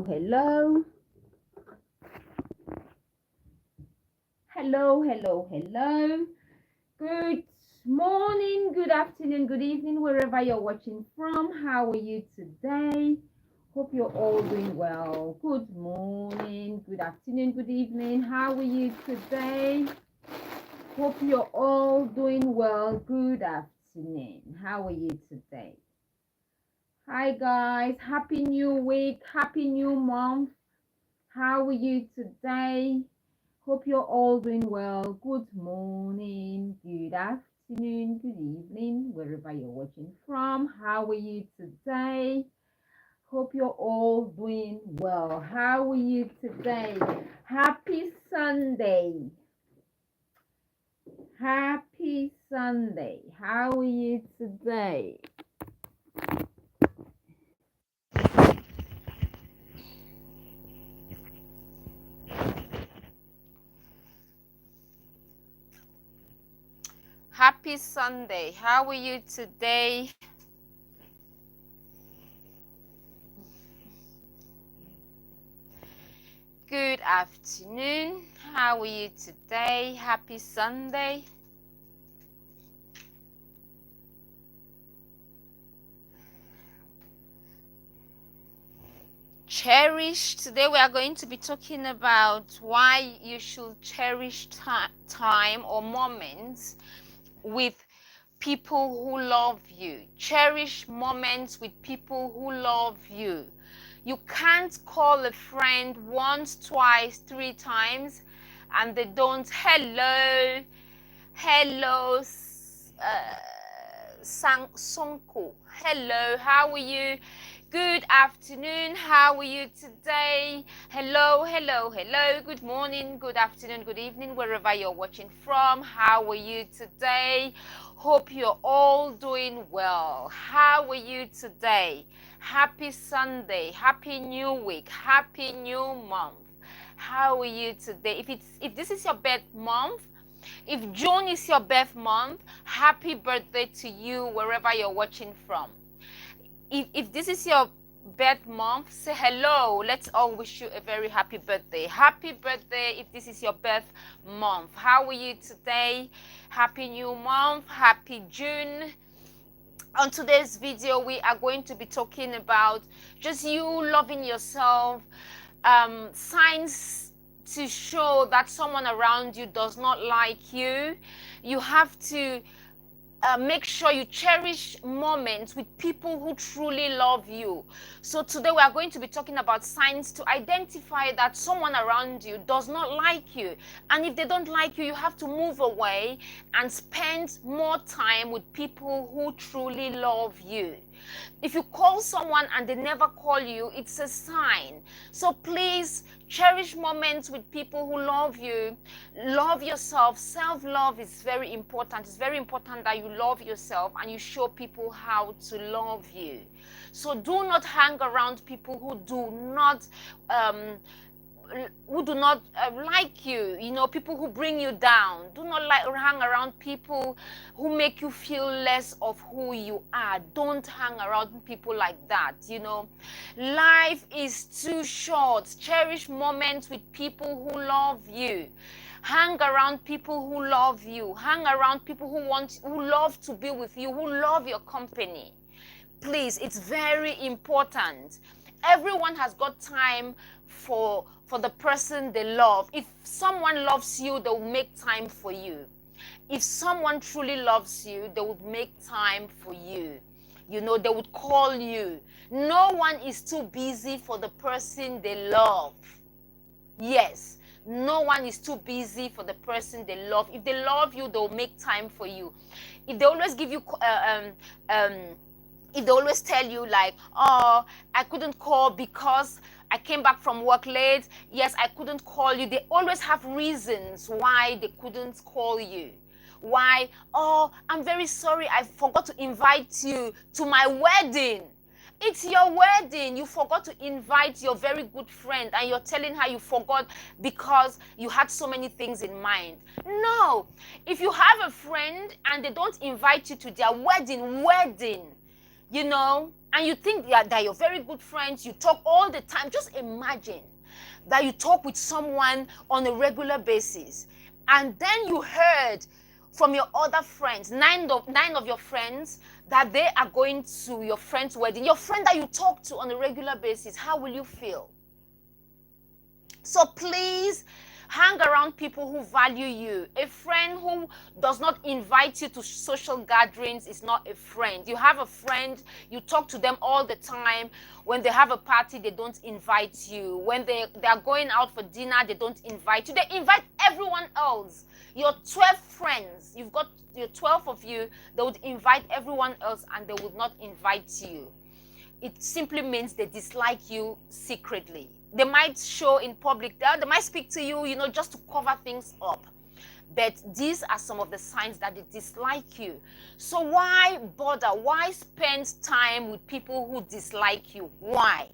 Hello, hello. Good morning, good afternoon, good evening, wherever you're watching from. How are you today? Hope you're all doing well. Good morning, good afternoon, good evening. How are you today? Hope you're all doing well. Good afternoon. How are you today? Hi, guys. Happy new week. Happy new month. How are you today? Hope you're all doing well. Good morning, good afternoon, good evening, wherever you're watching from. How are you today? Hope you're all doing well. How are you today? Happy Sunday. Happy Sunday. How are you today? Happy Sunday. How are you today? Good afternoon. How are you today? Happy Sunday. Cherish. Today we are going to be talking about why you should cherish time or moments with people who love you. Cherish moments with people who love you. You can't call a friend once, twice, 3 times and they don't hello Sonko. Hello, how are you? Good afternoon. How are you today? Hello. Good morning, good afternoon, good evening, wherever you're watching from. How are you today? Hope you're all doing well. How are you today? Happy Sunday. Happy new week. Happy new month. How are you today? If this is your birth month, if June is your birth month, happy birthday to you wherever you're watching from. If this is your birth month, say hello. Let's all wish you a very happy birthday. Happy birthday if this is your birth month. How are you today? Happy new month. Happy June. On today's video, we are going to be talking about just you loving yourself, signs to show that someone around you does not like you. You have to make sure you cherish moments with people who truly love you. So today we are going to be talking about signs to identify that someone around you does not like you. And if they don't like you, you have to move away and spend more time with people who truly love you. If you call someone and they never call you, it's a sign. So please cherish moments with people who love you. Love yourself. Self-love is very important. It's very important that you love yourself and you show people how to love you. So do not hang around people who do not like you, people who bring you down. Do not hang around people who make you feel less of who you are. Don't hang around people like that. Life is too short. Cherish moments with people who love you. Hang around people who love you. Hang around people who love to be with you, who love your company. Please, it's very important. Everyone has got time for the person they love. If someone loves you, they will make time for you. If someone truly loves you, they would make time for you. They would call you. No one is too busy for the person they love. Yes, no one is too busy for the person they love. If they love you, they'll make time for you. If they always give you if they always tell you like, oh, I couldn't call because I came back from work late. Yes, I couldn't call you. They always have reasons why they couldn't call you. Why? Oh, I'm very sorry. I forgot to invite you to my wedding. It's your wedding. You forgot to invite your very good friend and you're telling her you forgot because you had so many things in mind. No. If you have a friend and they don't invite you to their wedding, you know, and you think that you're very good friends, you talk all the time. Just imagine that you talk with someone on a regular basis, and then you heard from your other friends, nine of your friends, that they are going to your friend's wedding, your friend that you talk to on a regular basis. How will you feel? So please hang around people who value you. A friend who does not invite you to social gatherings is not a friend. You have a friend, you talk to them all the time. When they have a party, they don't invite you. When they are going out for dinner, they don't invite you. They invite everyone else. Your 12 friends, you've got your 12 of you, they would invite everyone else and they would not invite you. It simply means they dislike you secretly. They might show in public, they might speak to you, just to cover things up. But these are some of the signs that they dislike you. So why bother? Why spend time with people who dislike you? Why?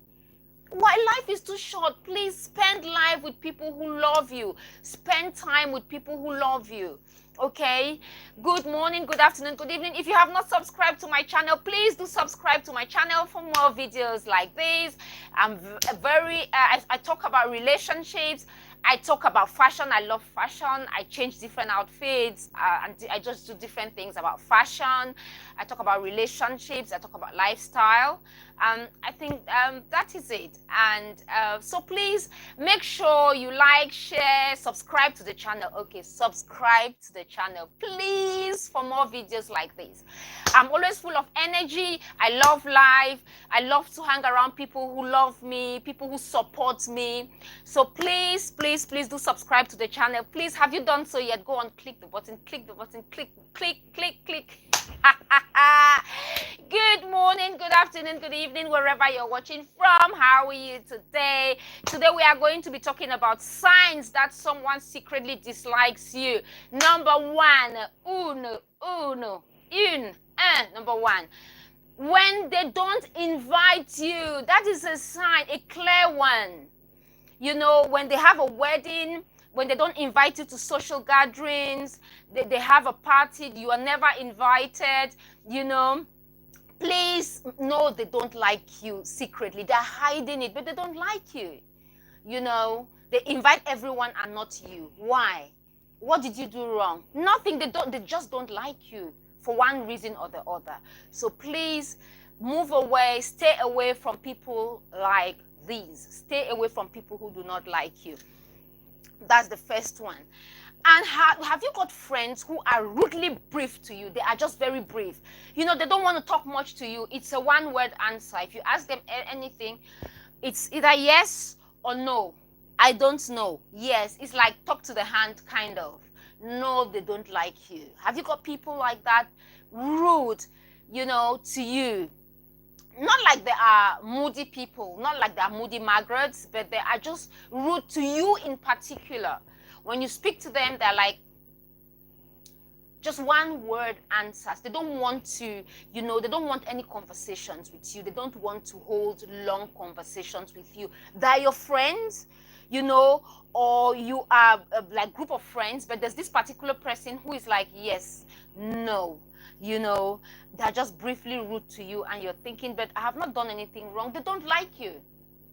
Life is too short. Please spend life with people who love you. Spend time with people who love you. Okay, good morning, good afternoon, good evening. If you have not subscribed to my channel, please do subscribe to my channel for more videos like this. I'm I talk about relationships, I talk about fashion. I love fashion. I change different outfits, and I just do different things about fashion. I talk about relationships, I talk about lifestyle. I think that is it. And so please make sure you like, share, subscribe to the channel. Okay, subscribe to the channel, please, for more videos like this. I'm always full of energy. I love life. I love to hang around people who love me, people who support me. So please, please, please do subscribe to the channel. Please, have you done so yet? Go on, click the button, click the button, click. Good morning, good afternoon, good evening, wherever you're watching from. How are you today? Today we are going to be talking about signs that someone secretly dislikes you. Number one, number one, when they don't invite you. That is a sign, a clear one. When they have a wedding, when they don't invite you to social gatherings, they have a party, you are never invited, please know they don't like you secretly. They're hiding it, but they don't like you. They invite everyone and not you. Why? What did you do wrong? Nothing. They just don't like you for one reason or the other. So please move away, stay away from people like these. Stay away from people who do not like you. That's the first one. And have you got friends who are rudely brief to you? They are just very brief. They don't want to talk much to you. It's a one-word answer. If you ask them anything, it's either yes or no. I don't know. Yes, it's like talk to the hand, kind of. No, they don't like you. Have you got people like that? Rude, to you. Not like they are moody people, not like they are moody Margarets, but they are just rude to you in particular. When you speak to them, they're like just one word answers. They don't want to, they don't want any conversations with you. They don't want to hold long conversations with you. They're your friends, or you are like group of friends, but there's this particular person who is like, yes, no. They're just briefly rude to you and you're thinking, but I have not done anything wrong. They don't like you.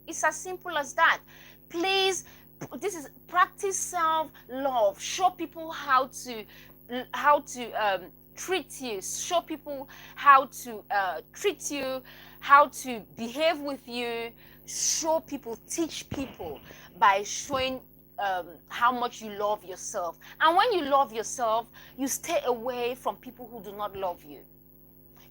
It's as simple as that. Please, practice self-love. Show people how to treat you. Show people how to treat you, how to behave with you. Show people, teach people by showing how much you love yourself. And when you love yourself, you stay away from people who do not love you.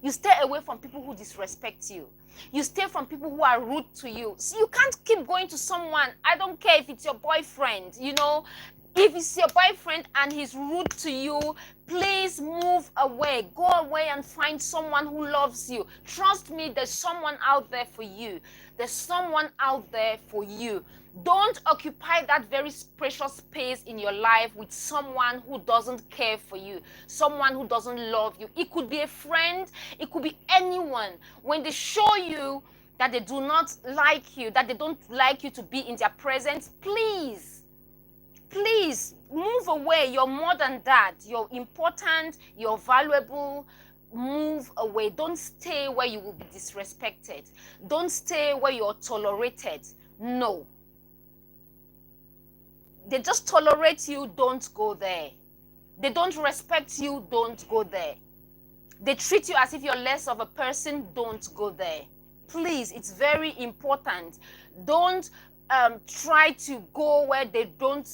You stay away from people who disrespect you. You stay from people who are rude to you. So you can't keep going to someone. I don't care if it's your boyfriend, If it's your boyfriend and he's rude to you, please move away. Go away and find someone who loves you. Trust me, there's someone out there for you. There's someone out there for you. Don't occupy that very precious space in your life with someone who doesn't care for you, someone who doesn't love you. It could be a friend, it could be anyone. When they show you that they do not like you, that they don't like you to be in their presence, please move away. You're more than that. You're important, you're valuable. move away. Don't stay where you will be disrespected. Don't stay where you're tolerated. No. They just tolerate you, don't go there. They don't respect you, don't go there. They treat you as if you're less of a person, don't go there. Please, it's very important. Don't try to go where they don't.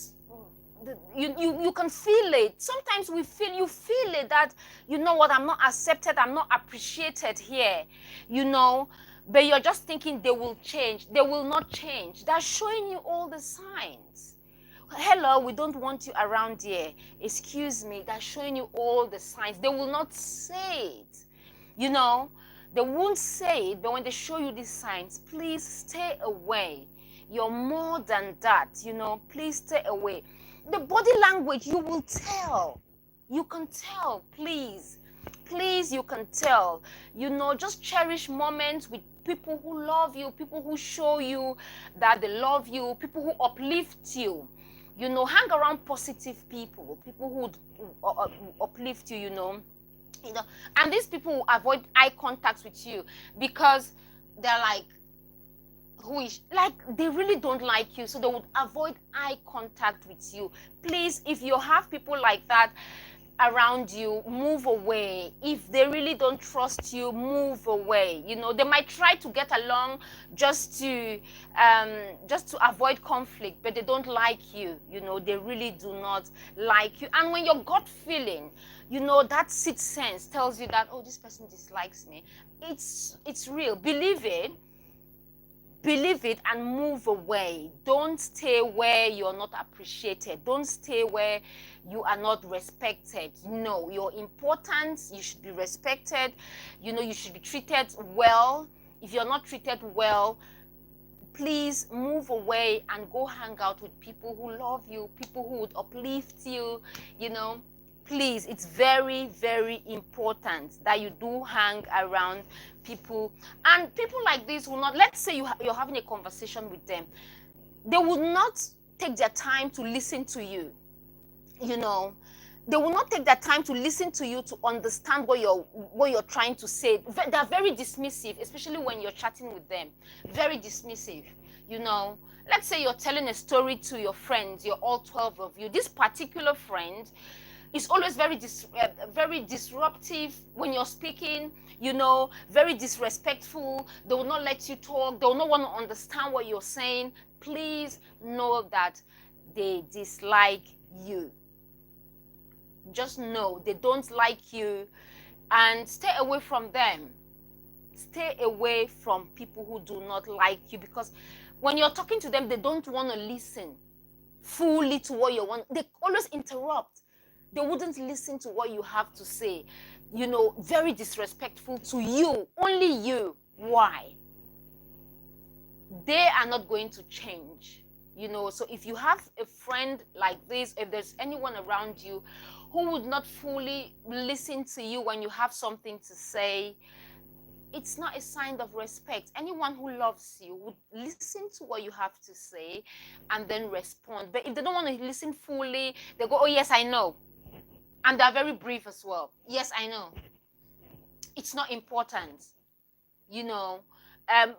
You can feel it. Sometimes you feel it that, you know what, I'm not accepted, I'm not appreciated here, you know, but you're just thinking they will change. They will not change. They're showing you all the signs. Hello, we don't want you around here. Excuse me. They're showing you all the signs. They will not say it. You know, they won't say it, but when they show you these signs, please stay away. You're more than that, you know. Please stay away. The body language, you will tell. You can tell, please. Please, you can tell. You know, just cherish moments with people who love you, people who show you that they love you, people who uplift you. You know, hang around positive people, people who would uplift you, you know. And these people will avoid eye contact with you because they're like, they really don't like you, so they would avoid eye contact with you. Please, if you have people like that around you, move away. If they really don't trust you, move away. You know, they might try to get along just to avoid conflict, but they don't like you. You know, they really do not like you. And when your gut feeling, you know, that sixth sense tells you that, oh, this person dislikes me, it's real. Believe it and move away. Don't stay where you're not appreciated. Don't stay where you are not respected. No, you're important. You should be respected. You know, you should be treated well. If you're not treated well, please move away and go hang out with people who love you, people who would uplift you, you know. Please, it's very, very important that you do hang around people. And people like this will not, let's say you're having a conversation with them, they will not take their time to listen to you. You know, they will not take their time to listen to you, to understand what you're trying to say. They're very dismissive, especially when you're chatting with them. Very dismissive, you know. Let's say you're telling a story to your friends, you're all 12 of you. This particular friend is always very disruptive when you're speaking, you know, very disrespectful. They will not let you talk. They will not want to understand what you're saying. Please know that they dislike you. Just know they don't like you, and stay away from them. Stay away from people who do not like you, because when you're talking to them, they don't want to listen fully to what you want. They always interrupt. They wouldn't listen to what you have to say. You know, very disrespectful to you, only you. Why? They are not going to change. You know, so if you have a friend like this, if there's anyone around you who would not fully listen to you when you have something to say, it's not a sign of respect. Anyone who loves you would listen to what you have to say and then respond. But if they don't want to listen fully, they go, oh, yes, I know. And they're very brief as well. Yes, I know. It's not important, you know.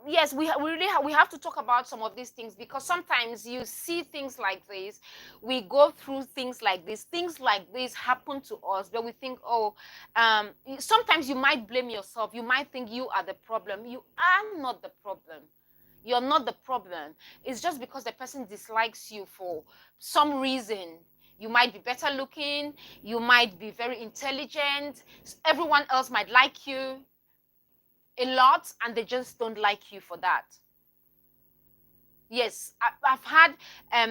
Yes, we have to talk about some of these things, because sometimes you see things like this, we go through things like this happen to us, but we think, oh, sometimes you might blame yourself. You might think you are the problem. You are not the problem. You're not the problem. It's just because the person dislikes you for some reason. You might be better looking, you might be very intelligent, everyone else might like you a lot, and they just don't like you for that. Yes, I've had,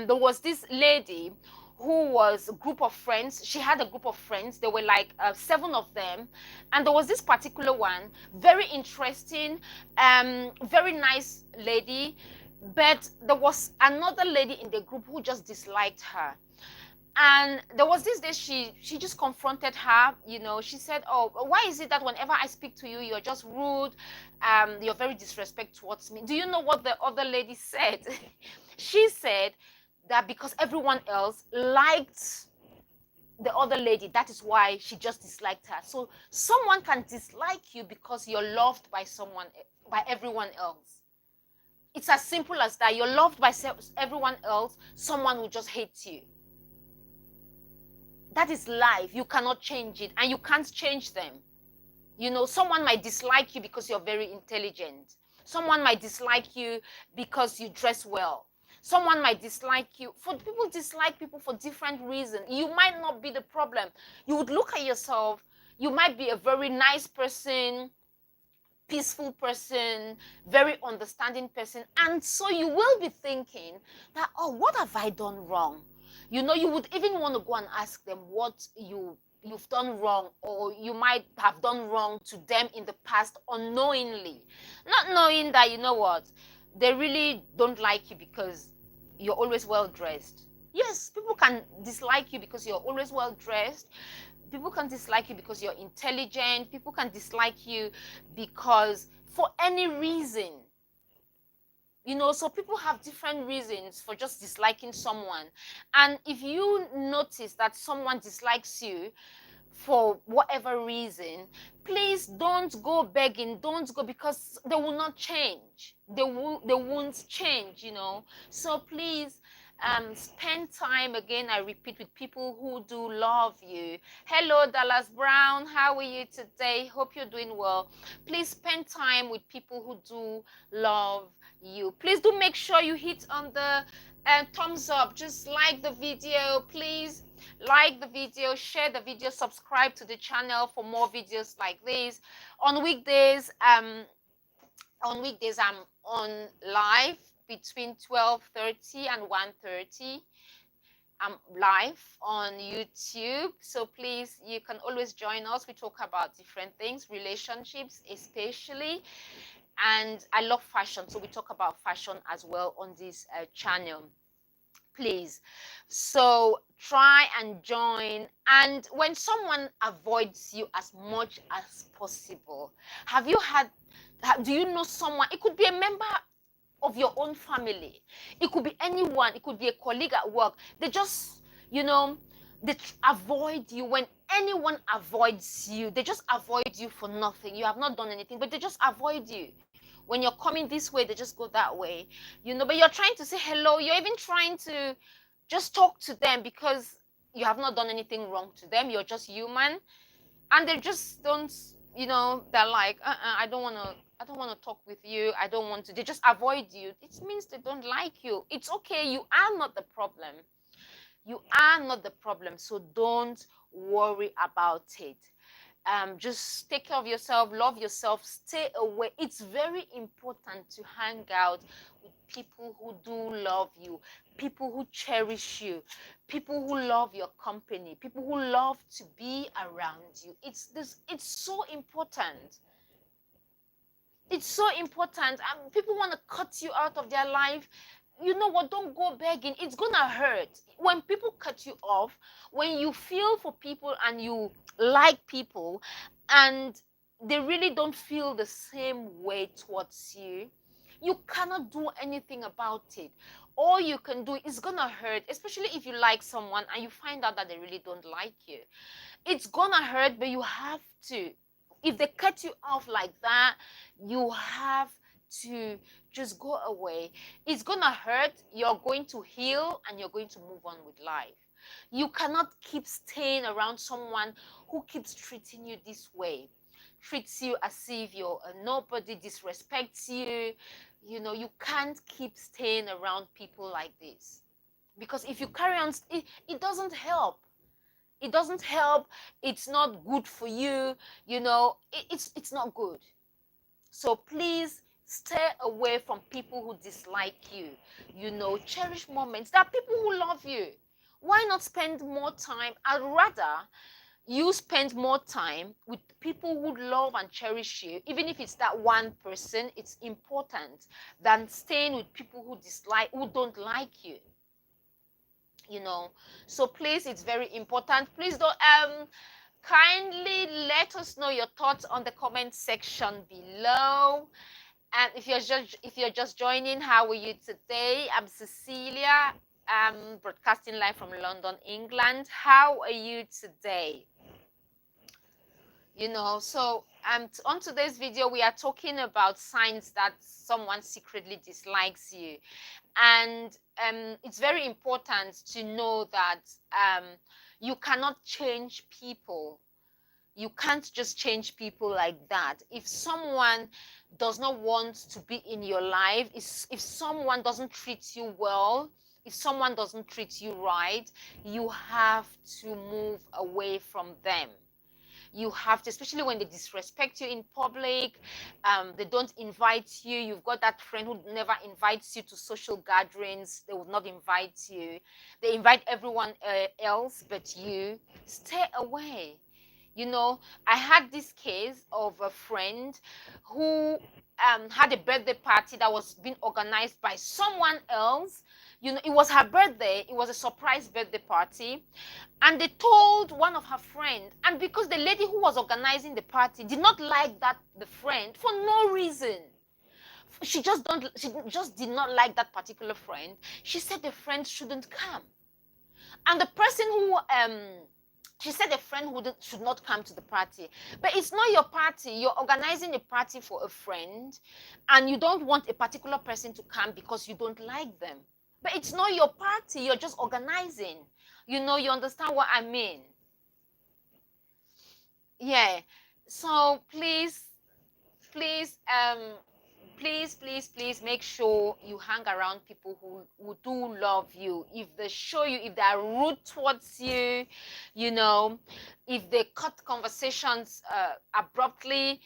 there was this lady who was a group of friends. She had a group of friends. There were like 7 of them. And there was this particular one, very interesting, very nice lady. But there was another lady in the group who just disliked her. And there was this day she just confronted her, you know. She said, oh, why is it that whenever I speak to you, you're just rude, you're very disrespectful towards me? Do you know what the other lady said? She said that because everyone else liked the other lady, that is why she just disliked her. So someone can dislike you because you're loved by everyone else. It's as simple as that. You're loved by everyone else, someone will just hate you. That is life. You cannot change it, and you can't change them. You know, someone might dislike you because you're very intelligent. Someone might dislike you because you dress well. Someone might dislike you. People dislike people for different reasons. You might not be the problem. You would look at yourself. You might be a very nice person, peaceful person, very understanding person. And so you will be thinking that, oh, what have I done wrong? You know, you would even want to go and ask them what you've done wrong, or you might have done wrong to them in the past unknowingly, not knowing that, you know what, they really don't like you because you're always well dressed. Yes, people can dislike you because you're always well dressed. People can dislike you because you're intelligent. People can dislike you because for any reason. You know, so people have different reasons for just disliking someone. And if you notice that someone dislikes you for whatever reason, please don't go begging. Don't go, because they will not change. They won't change, you know. So please, spend time, again I repeat, with people who do love you. Hello Dallas Brown, how are you today? Hope you're doing well. Please spend time with people who do love you. Please do make sure you hit on the thumbs up. Just like the video, please like the video, share the video, subscribe to the channel for more videos like this. On weekdays I'm on live between 12:30 and 1:30. I'm live on YouTube, so please, you can always join us. We talk about different things, relationships especially, and I love fashion, so we talk about fashion as well on this channel. Please, so try and join. And when someone avoids you as much as possible, do you know someone? It could be a member of your own family, it could be anyone, it could be a colleague at work. They just, you know, they avoid you. When anyone avoids you, they just avoid you for nothing. You have not done anything, but they just avoid you. When you're coming this way, they just go that way, you know, but you're trying to say hello. You're even trying to just talk to them because you have not done anything wrong to them. You're just human, and they just don't, you know, they're like, I don't want to talk with you. I don't want to. They just avoid you. It means they don't like you. It's okay. You are not the problem. You are not the problem. So don't worry about it. Just take care of yourself, love yourself, stay away. It's very important to hang out with people who do love you, people who cherish you, people who love your company, people who love to be around you. It's so important. It's so important. People want to cut you out of their life. You know what? Don't go begging. It's gonna hurt when people cut you off. When you feel for people and you like people, and they really don't feel the same way towards you, you cannot do anything about it. All you can do is gonna hurt, especially if you like someone and you find out that they really don't like you. It's gonna hurt, but you have to. If they cut you off like that, you have to just go away. It's gonna hurt. You're going to heal and you're going to move on with life. You cannot keep staying around someone who keeps treating you this way, treats you as if you're a nobody, disrespects you. You know, you can't keep staying around people like this, because if you carry on, it doesn't help. It doesn't help. It's not good for you. You know, it's not good. So please stay away from people who dislike you. You know, cherish moments. There are people who love you. Why not spend more time? I'd rather you spend more time with people who love and cherish you, even if it's that one person. It's important than staying with people who don't like you. You know, so please, it's very important. Please don't kindly let us know your thoughts on the comment section below. And if you're just joining, how are you today? I'm Cecilia broadcasting live from London, England. How are you today? So on today's video, we are talking about signs that someone secretly dislikes you. And it's very important to know that you cannot change people. You can't just change people like that. If someone does not want to be in your life, if someone doesn't treat you well, if someone doesn't treat you right, you have to move away from them. You have to, especially when they disrespect you in public, they don't invite you. You've got that friend who never invites you to social gatherings. They will not invite you. They invite everyone else but you. Stay away. I had this case of a friend who had a birthday party that was being organized by someone else. It was her birthday. It was a surprise birthday party. And they told one of her friends, and because the lady who was organizing the party did not like the friend for no reason. She just did not like that particular friend. She said the friend shouldn't come. And the person who she said a friend should not come to the party. But it's not your party. You're organizing a party for a friend, and you don't want a particular person to come because you don't like them. But it's not your party. You're just organizing. You understand what I mean? Yeah. So please, please make sure you hang around people who do love you. If they show you, if they are rude towards you, if they cut conversations abruptly,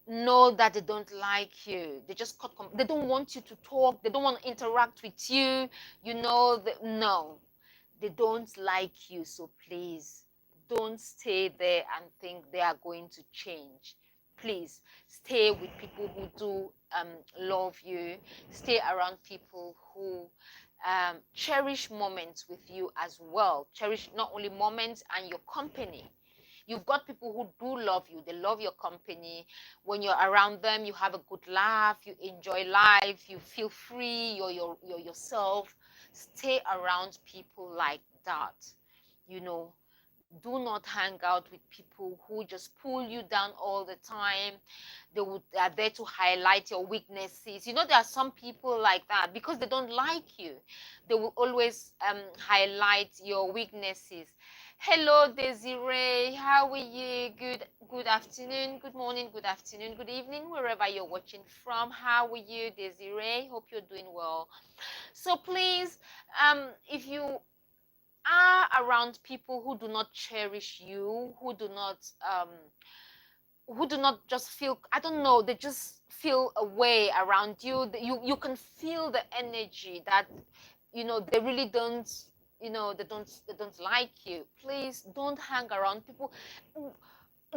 know that they don't like you. They just they don't want you to talk. They don't want to interact with you. No, they don't like you. So please don't stay there and think they are going to change. Please stay with people who do love you. Stay around people who cherish moments with you as well. Cherish not only moments and your company. You've got people who do love you. They love your company. When you're around them, you have a good laugh. You enjoy life. You feel free. You're yourself. Stay around people like that. Do not hang out with people who just pull you down all the time. They are there to highlight your weaknesses. There are some people like that. Because they don't like you, they will always highlight your weaknesses. Hello, Desiree. How are you? Good afternoon, good morning, good afternoon, good evening, wherever you're watching from. How are you, Desiree? Hope you're doing well. So please, if you are around people who do not cherish you, who do not just feel, I don't know, they just feel a way around you. You can feel the energy that they really don't, they don't like you. Please don't hang around people.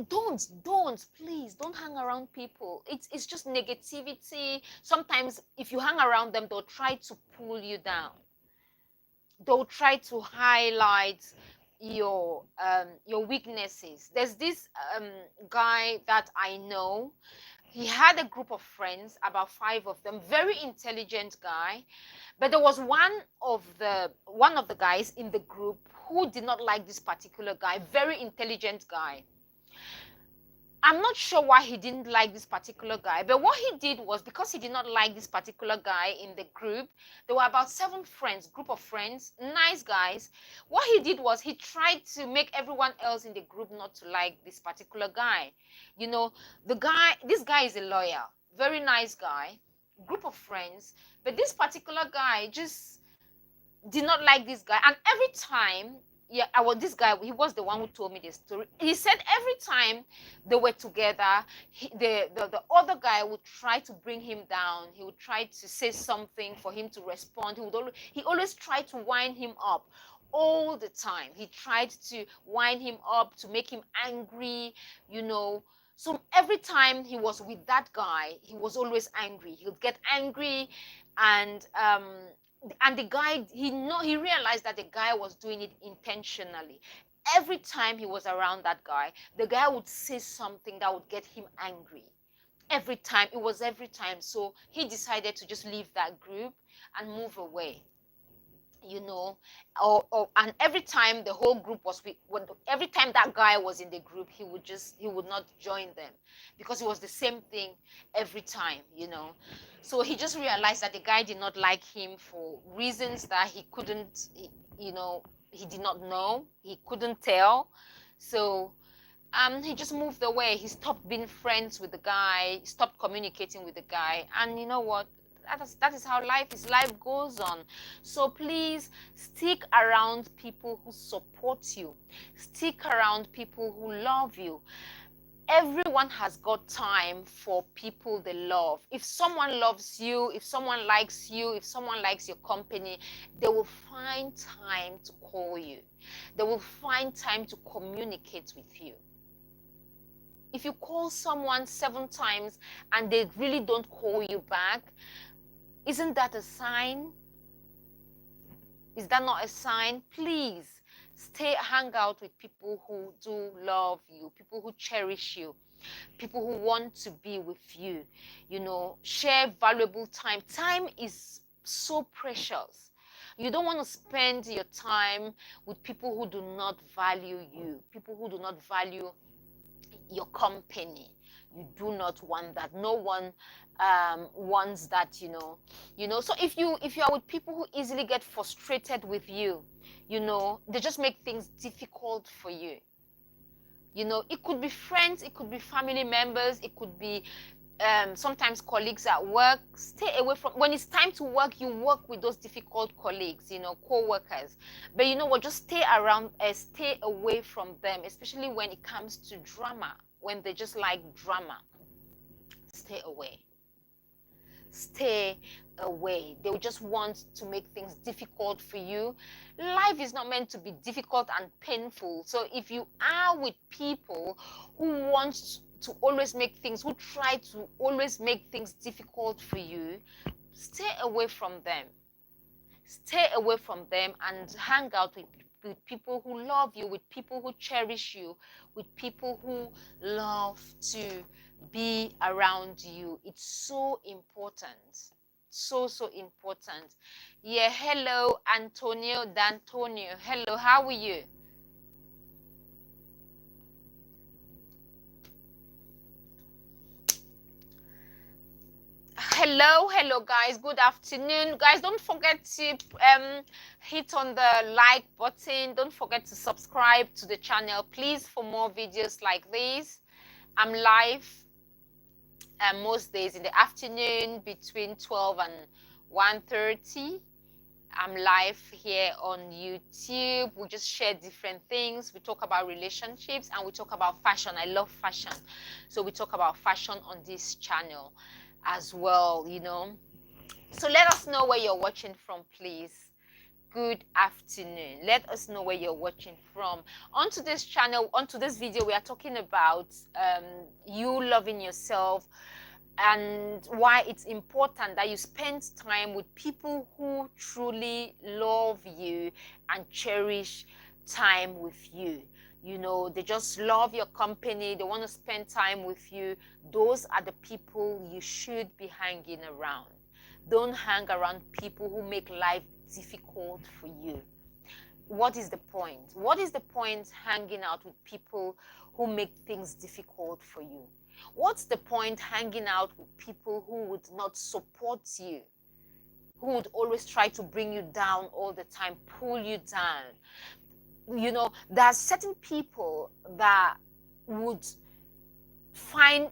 Please don't hang around people. It's just negativity. Sometimes if you hang around them, they'll try to pull you down. They'll try to highlight your weaknesses. There's this guy that I know. He had a group of friends, about 5 of them, very intelligent guy. But there was one of the guys in the group who did not like this particular guy, very intelligent guy. I'm not sure why he didn't like this particular guy, but what he did was, because he did not like this particular guy in the group, there were about 7 friends, group of friends, nice guys. What he did was he tried to make everyone else in the group not to like this particular guy. This guy is a lawyer, very nice guy, group of friends, but this particular guy just did not like this guy. And every time, this guy, he was the one who told me this story. He said every time they were together, the other guy would try to bring him down. He would try to say something for him to respond. He always tried to wind him up all the time. He tried to wind him up, to make him angry, So every time he was with that guy, he was always angry. He would get angry, and the guy, he realized that the guy was doing it intentionally. Every time he was around that guy, the guy would say something that would get him angry. Every time. It was every time. So he decided to just leave that group and move away. know, and every time the whole group was every time that guy was in the group, he would not join them, because it was the same thing every time, you know. So he just realized that the guy did not like him for reasons that he couldn't, you know, he did not know, he couldn't tell. So he just moved away. He stopped being friends with the guy, stopped communicating with the guy. And you know what? That is how life is. Life goes on. So please stick around people who support you. Stick around people who love you. Everyone has got time for people they love. If someone loves you, if someone likes you, if someone likes your company, they will find time to call you. They will find time to communicate with you. If you call someone 7 times and they really don't call you back, isn't that a sign? Is that not a sign? Please hang out with people who do love you, people who cherish you, people who want to be with you. You know, share valuable time. Time is so precious. You don't want to spend your time with people who do not value you, people who do not value your company. You do not want that. No one wants that, you know. So if you are with people who easily get frustrated with you, you know, they just make things difficult for you. You know, it could be friends, it could be family members, it could be sometimes colleagues at work. Stay away from, when it's time to work, you work with those difficult colleagues, you know, co-workers. But you know what, just stay around, stay away from them, especially when it comes to drama, when they just like drama. Stay away. Stay away. They will just want to make things difficult for you. Life is not meant to be difficult and painful. So if you are with people who want to always make things, who try to always make things difficult for you, stay away from them. Stay away from them and hang out with people who love you, with people who cherish you, with people who love to be around you. It's so important. So important. Yeah, hello, Antonio D'Antonio. Hello, how are you? Hello guys, good afternoon guys. Don't forget to hit on the like button. Don't forget to subscribe to the channel, please, for more videos like this. I'm live most days in the afternoon between 12 and 1:30. I'm live here on YouTube. We just share different things. We talk about relationships and we talk about fashion. I love fashion, so we talk about fashion on this channel as well, you know. So let us know where you're watching from, please. Good afternoon. Let us know where you're watching from. Onto this channel, onto this video, we are talking about you loving yourself and why it's important that you spend time with people who truly love you and cherish time with you. You know, they just love your company. They want to spend time with you. Those are the people you should be hanging around. Don't hang around people who make life difficult for you. What is the point? What is the point hanging out with people who make things difficult for you? What's the point hanging out with people who would not support you, who would always try to bring you down all the time, pull you down? You know, there are certain people that would find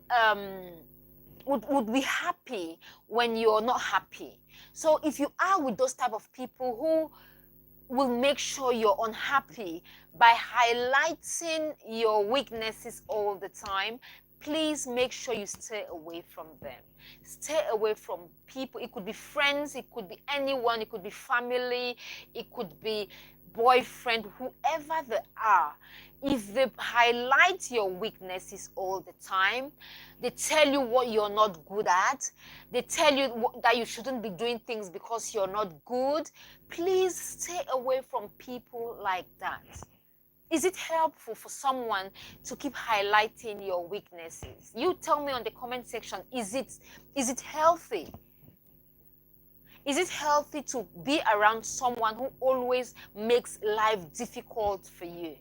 would be happy when you're not happy. So if you are with those type of people who will make sure you're unhappy by highlighting your weaknesses all the time, please make sure you stay away from them. Stay away from people. It could be friends, it could be anyone, it could be family, it could be boyfriend, whoever they are. If they highlight your weaknesses all the time, they tell you what you're not good at, they tell you that you shouldn't be doing things because you're not good, please stay away from people like that. Is it helpful for someone to keep highlighting your weaknesses? You tell me on the comment section, is it healthy? Is it healthy to be around someone who always makes life difficult for you?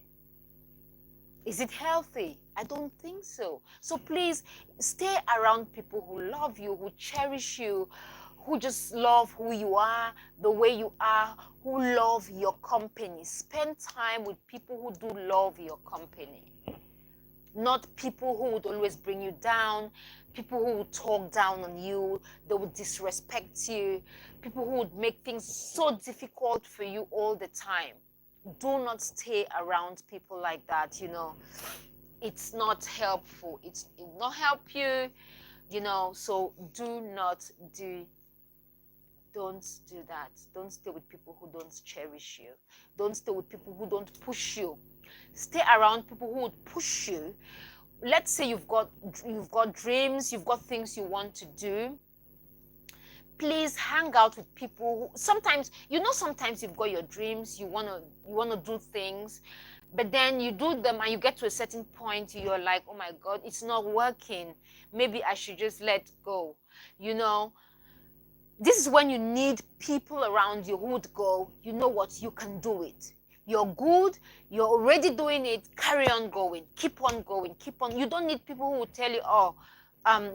Is it healthy? I don't think so. So please stay around people who love you, who cherish you, who just love who you are, the way you are, who love your company. Spend time with people who do love your company. Not people who would always bring you down, people who would talk down on you, they would disrespect you, people who would make things so difficult for you all the time. Do not stay around people like that, It's not helpful. It will not help you, so don't do that. Don't stay with people who don't cherish you. Don't stay with people who don't push you. Stay around people who would push you. Let's say you've got dreams, you've got things you want to do. Please hang out with people who, sometimes you've got your dreams, you want to do things, but then you do them and you get to a certain point, you're like, oh my God, it's not working. Maybe I should just let go. This is when you need people around you who would go, you know what, you can do it. You're good. You're already doing it. Carry on going. Keep on going. Keep on. You don't need people who will tell you, oh,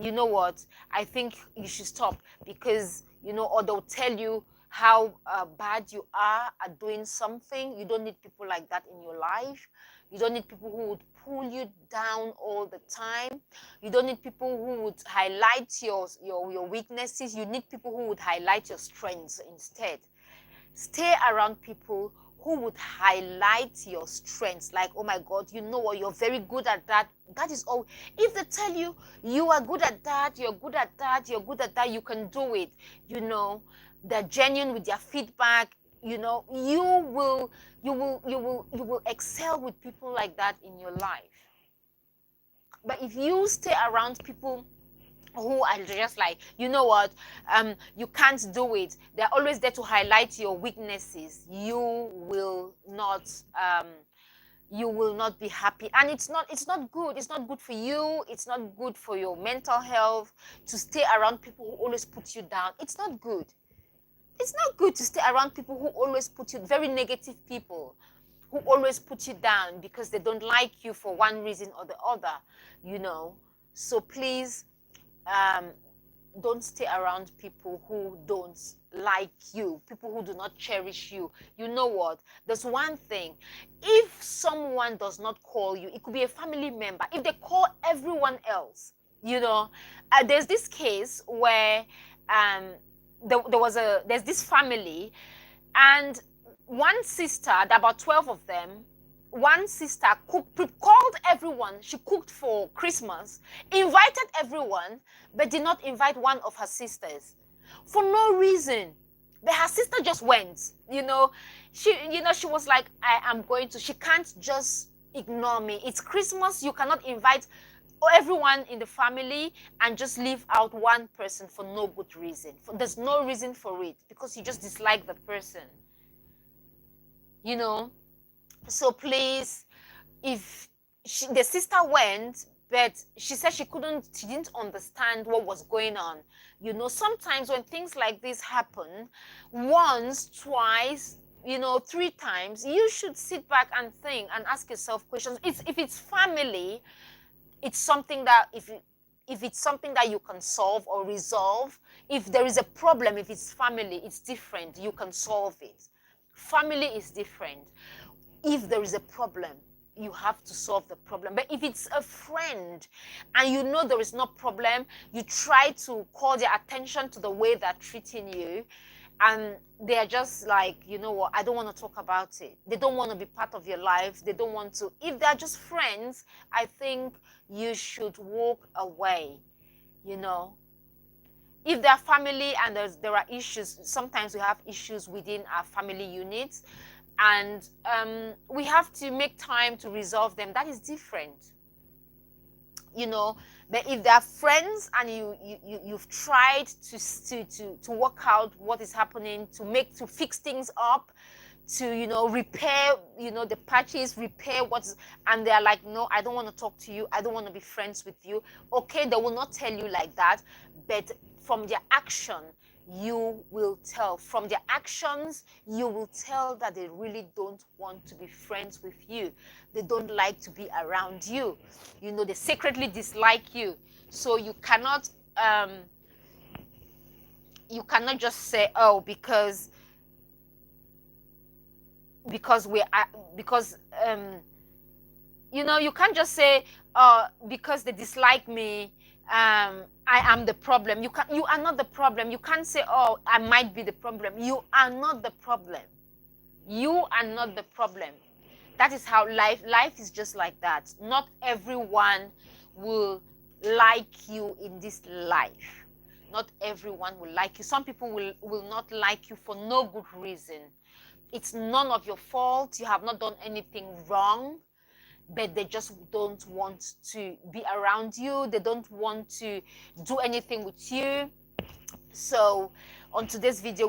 you know what, I think you should stop because, or they'll tell you how bad you are at doing something. You don't need people like that in your life. You don't need people who would pull you down all the time. You don't need people who would highlight your weaknesses. You need people who would highlight your strengths instead. Stay around people who would highlight your strengths, like, oh my God, you know what, you're very good at that. That is all. If they tell you you are good at that, you're good at that, you're good at that, you can do it, they're genuine with their feedback, you will excel with people like that in your life. But if you stay around people who are just like, you know what, you can't do it, they're always there to highlight your weaknesses, you will not be happy. And it's not good. It's not good for you. It's not good for your mental health to stay around people who always put you down. It's not good. It's not good to stay around people who always put you, very negative people who always put you down because they don't like you for one reason or the other, So please, don't stay around people who don't like you, people who do not cherish you. You know what? There's one thing. If someone does not call you, it could be a family member. If they call everyone else, there's this case where there's this family, and one sister, there are about 12 of them. One sister called everyone. She cooked for Christmas, invited everyone, but did not invite one of her sisters for no reason. But her sister just went. She was like, I am going to. She can't just ignore me. It's Christmas. You cannot invite everyone in the family and just leave out one person for no good reason. There's no reason for it because you just dislike the person. So please, if the sister went, but she said she didn't understand what was going on. Sometimes when things like this happen, once, twice, 3 times, you should sit back and think and ask yourself questions. If it's family, it's something that if it's something that you can solve or resolve. If there is a problem, if it's family, it's different. You can solve it. Family is different. If there is a problem, you have to solve the problem. But if it's a friend and there is no problem, you try to call their attention to the way they're treating you, and they're just like, you know what, I don't want to talk about it. They don't want to be part of your life. They don't want to. If they're just friends, I think you should walk away, If they're family and there are issues, sometimes we have issues within our family units, and we have to make time to resolve them. That is different, But if they're friends and you've tried to work out what is happening, to fix things up, to repair the patches, repair and they're like, no, I don't want to talk to you, I don't want to be friends with you. Okay, they will not tell you like that, but from their action, you will tell. From their actions, you will tell that they really don't want to be friends with you. They don't like to be around you. You know, they secretly dislike you. So you cannot just say, oh, because we are, because you know, you can't just say, because they dislike me, I am the problem. You are not the problem. You can't say, oh, I might be the problem. You are not the problem. You are not the problem. That is how life is just like that. Not everyone will like you in this life. Not everyone will like you. Some people will not like you for no good reason. It's none of your fault. You have not done anything wrong, but they just don't want to be around you. They don't want to do anything with you. So on today's video,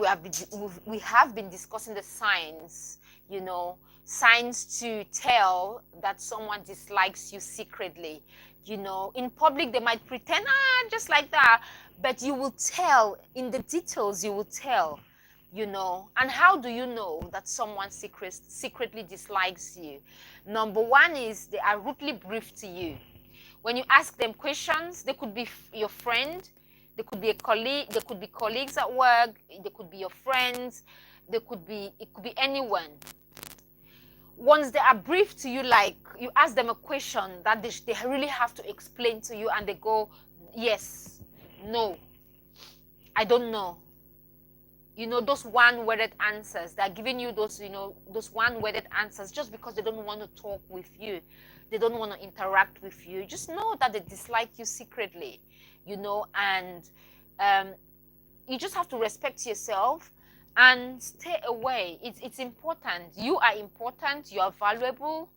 we have been discussing the signs, you know, signs to tell that someone dislikes you secretly. You know, in public they might pretend, just like that, but you will tell in the details. You will tell, you know. And how do you know that someone secretly dislikes you? Number one is they are rudely brief to you. When you ask them questions, they could be your friend, they could be a colleague, they could be colleagues at work, they could be your friends, it could be anyone. Once they are brief to you, like you ask them a question that they really have to explain to you, and they go, yes, no, I don't know. You know, those one-worded answers. They're giving you those, you know, those one-worded answers just because they don't want to talk with you. They don't want to interact with you. Just know that they dislike you secretly, you know, and you just have to respect yourself and stay away. It's important. You are important. You are valuable.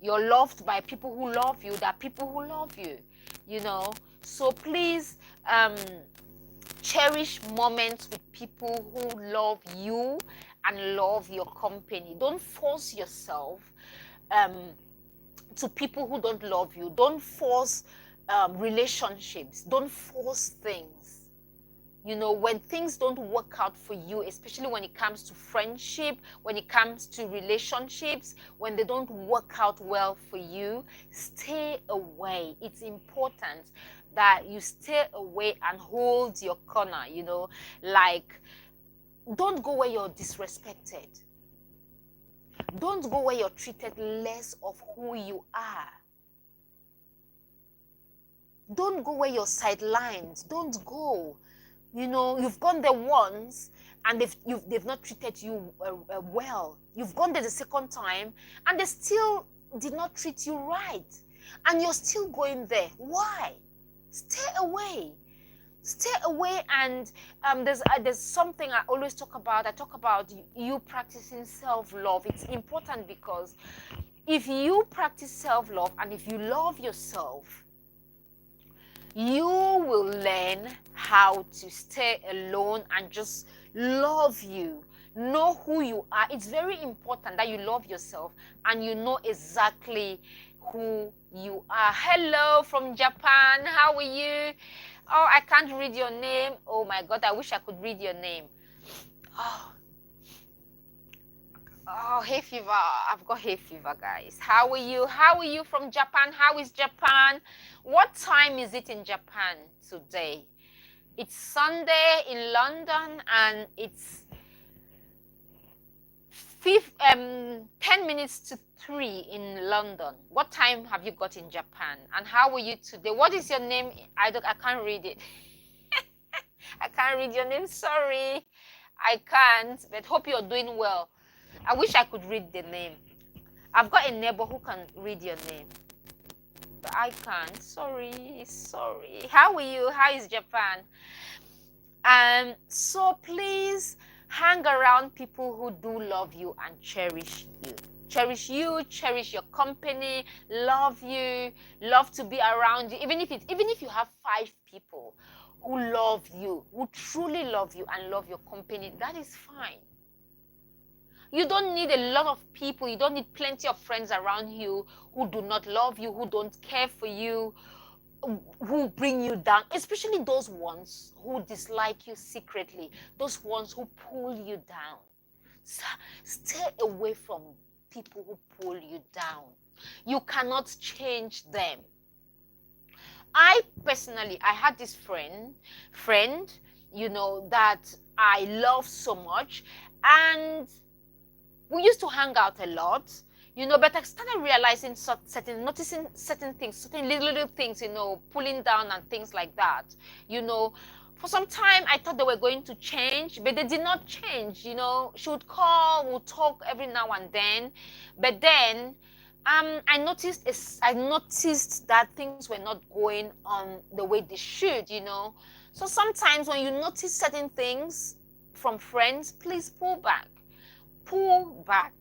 You're loved by people who love you. There are people who love you, you know. So please, cherish moments with people who love you and love your company. Don't force yourself to people who don't love you. Don't force relationships. Don't force things. You know, when things don't work out for you, especially when it comes to friendship, when it comes to relationships, when they don't work out well for you, stay away. It's important that you stay away and hold your corner, you know. Like, don't go where you're disrespected. Don't go where you're treated less of who you are. Don't go where you're sidelined. Don't go. You know, you've gone there once and they've not treated you well. You've gone there the second time and they still did not treat you right. And you're still going there. Why? Stay away. Stay away. And there's something I always talk about. I talk about you practicing self-love. It's important because if you practice self-love and if you love yourself, you will learn how to stay alone and just love you. Know who you are. It's very important that you love yourself and you know exactly who you are. Hello from Japan. How are you? Oh, I can't read your name. Oh my God, I wish I could read your name. Oh, hay fever. I've got hay fever, guys. How are you? How are you from Japan? How is Japan? What time is it in Japan today? It's Sunday in London and it's 10 minutes to 3 in London. What time have you got in Japan? And how are you today? What is your name? I can't read it. I can't read your name. Sorry. I can't, but hope you're doing well. I wish I could read the name. I've got a neighbor who can read your name, but I can't. Sorry. How are you? How is Japan? So please hang around people who do love you and cherish you. Cherish you, cherish your company, love you, love to be around you. Even if you have 5 people who love you, who truly love you and love your company, that is fine. You don't need a lot of people. You don't need plenty of friends around you who do not love you, who don't care for you, who bring you down, especially those ones who dislike you secretly, those ones who pull you down. Stay away from people who pull you down. You cannot change them. I personally, I had this friend, that I love so much, and we used to hang out a lot, but I started realizing noticing certain things, certain little things, pulling down and things like that. For some time I thought they were going to change, but they did not change. She would call, we'll talk every now and then, but then I noticed that things were not going on the way they should. So sometimes when you notice certain things from friends, please pull back. Pull back.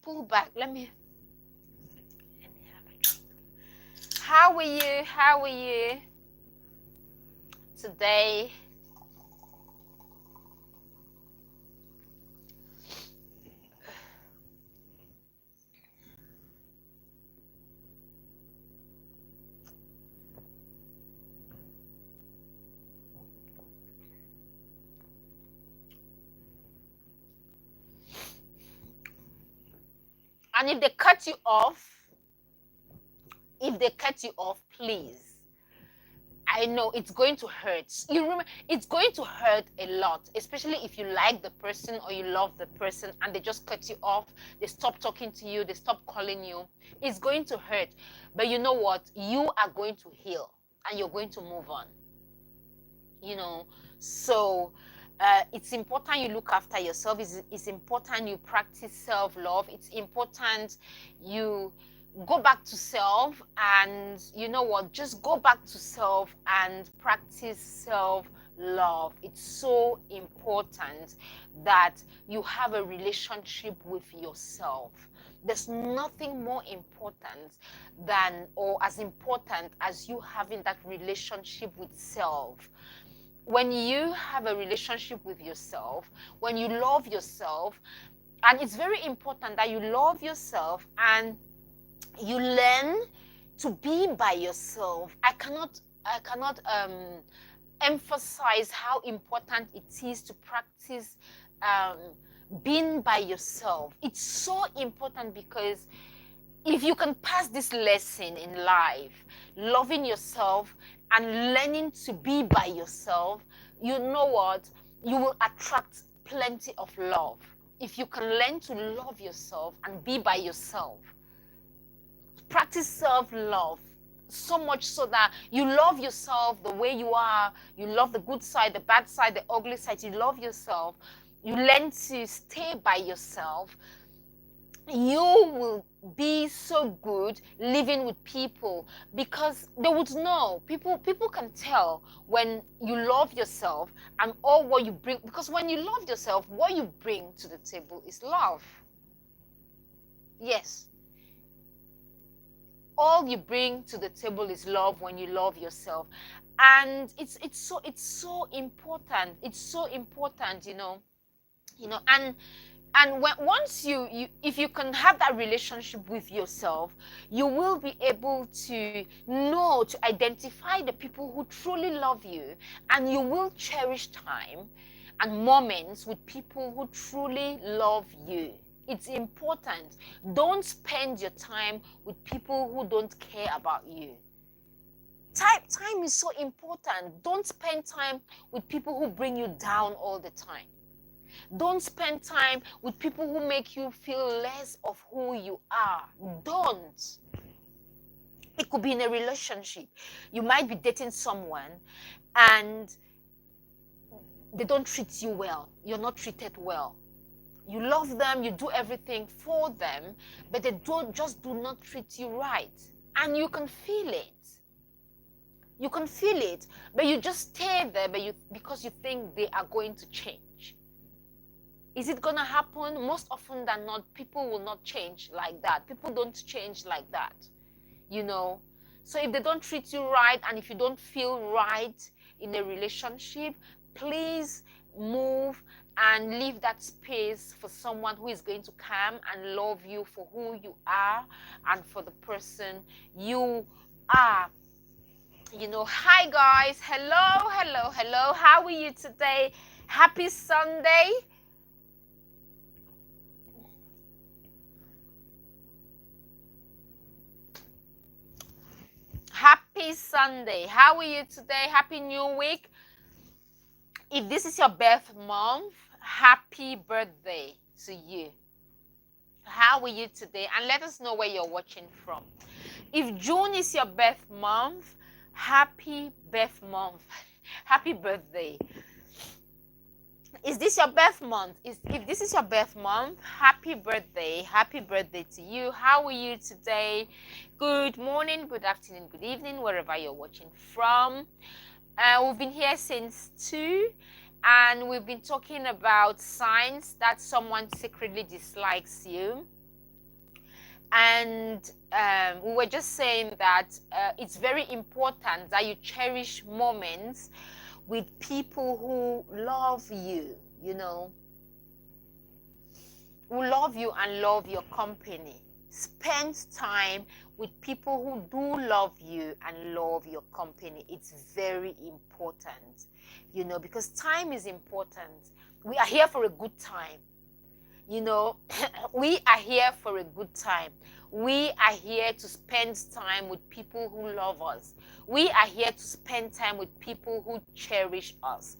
Pull back. Let me have a drink. How are you? How are you today? And if they cut you off, please, I know it's going to hurt. You remember, it's going to hurt a lot, especially if you like the person or you love the person and they just cut you off, they stop talking to you, they stop calling you. It's going to hurt. But you know what? You are going to heal and you're going to move on. So it's important you look after yourself. It's important you practice self-love. It's important you go back to self, and just go back to self and practice self-love. It's so important that you have a relationship with yourself. There's nothing more important than, or as important as, you having that relationship with self. When you have a relationship with yourself, when you love yourself, and it's very important that you love yourself and you learn to be by yourself. I cannot emphasize how important it is to practice being by yourself. It's so important, because if you can pass this lesson in life, loving yourself and learning to be by yourself, you know what? You will attract plenty of love. If you can learn to love yourself and be by yourself, practice self-love, so much so that you love yourself the way you are. You love the good side, the bad side, the ugly side. You love yourself. You learn to stay by yourself. You will be so good living with people, because they would know. People can tell when you love yourself and all what you bring, because when you love yourself, what you bring to the table is love. Yes. All you bring to the table is love when you love yourself. And it's so important. It's so important, and once you if you can have that relationship with yourself, you will be able to know, to identify the people who truly love you, and you will cherish time and moments with people who truly love you. It's important. Don't spend your time with people who don't care about you. Time is so important. Don't spend time with people who bring you down all the time. Don't spend time with people who make you feel less of who you are. Don't. It could be in a relationship. You might be dating someone and they don't treat you well. You're not treated well. You love them, you do everything for them, but they do not treat you right. And you can feel it. You can feel it, but you just stay there because you think they are going to change. Is it going to happen? Most often than not, people will not change like that. People don't change like that, So if they don't treat you right, and if you don't feel right in a relationship, please move and leave that space for someone who is going to come and love you for who you are and for the person you are. Hi guys, hello, how are you today? Happy Sunday. Happy Sunday. How are you today? Happy New Week. If this is your birth month, happy birthday to you. How are you today? And let us know where you're watching from. If June is your birth month, happy birth month. Happy birthday. Is this your birth month? If this is your birth month, happy birthday. Happy birthday to you. How are you today? Good morning, good afternoon, good evening, wherever you're watching from. We've been here since 2, and we've been talking about signs that someone secretly dislikes you. And we were just saying that it's very important that you cherish moments with people who love you, who love you and love your company. Spend time with people who do love you and love your company. It's very important, because time is important. We are here for a good time. We are here for a good time. We are here to spend time with people who love us. We are here to spend time with people who cherish us.